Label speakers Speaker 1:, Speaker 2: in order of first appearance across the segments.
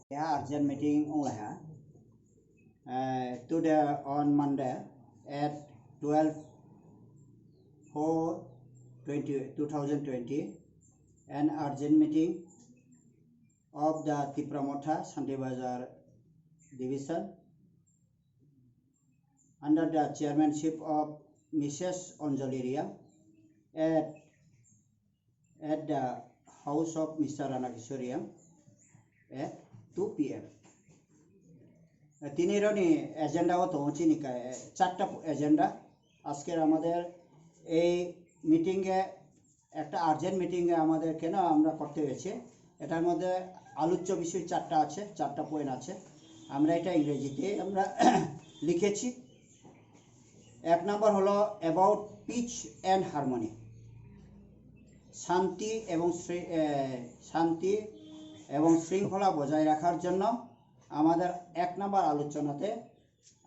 Speaker 1: Yeah, urgent meeting only. Today on Monday at 12/4/2020, an urgent meeting of the Tipramotha Shanti Bazar Division under the chairmanship of Mrs. Anjali at the house of Mr. Rana Kishoriya at 2 p.m. তিনেরনি এজেন্ডাও তো চিনিকা চারটা agenda আজকের আমাদের এই মিটিংয়ে একটা urgent মিটিংয়ে আমাদের কেন আমরা করতে হয়েছে এটার মধ্যে আলোচ্য বিষয় চারটা আছে, চারটা পয়েন্ট আছে। আমরা এটা ইংরেজিতে আমরা লিখেছি। এক নম্বর হলো অ্যাবাউট পিচ অ্যান্ড হারমোনি, শান্তি এবং শৃঙ্খলা বজায় রাখার জন্য আমাদের এক নম্বর আলোচনাতে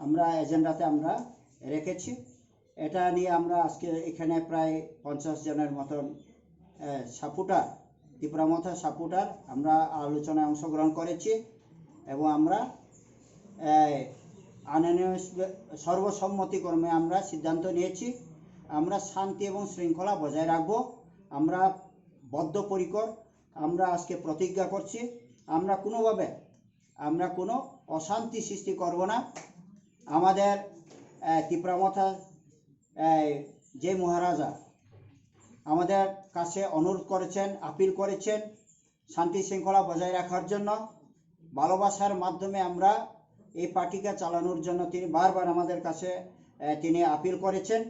Speaker 1: আমরা এজেন্ডাতে আমরা রেখেছি। এটা নিয়ে আমরা আজকে এখানে প্রায় 50 জনের মতন সাপোর্টার, ত্রিপুরামথা সাপোর্টার আমরা আলোচনায় অংশগ্রহণ করেছি এবং আমরা সর্বসম্মতিক্রমে আমরা সিদ্ধান্ত নিয়েছি আমরা শান্তি এবং শৃঙ্খলা বজায় রাখব। আমরা বদ্ধপরিকর, আমরা আজকে প্রতিজ্ঞা করছি আমরা কোনোভাবে আমরা কোনো অশান্তি সৃষ্টি করব না। আমাদের ত্রিপুরামথা যে মহারাজা আমাদের কাছে অনুরোধ করেছেন, আপিল করেছেন শান্তি শৃঙ্খলা বজায় রাখার জন্য, ভালোবাসার মাধ্যমে আমরা এই পার্টিকে চালানোর জন্য তিনি বারবার আমাদের কাছে তিনি আপিল করেছেন।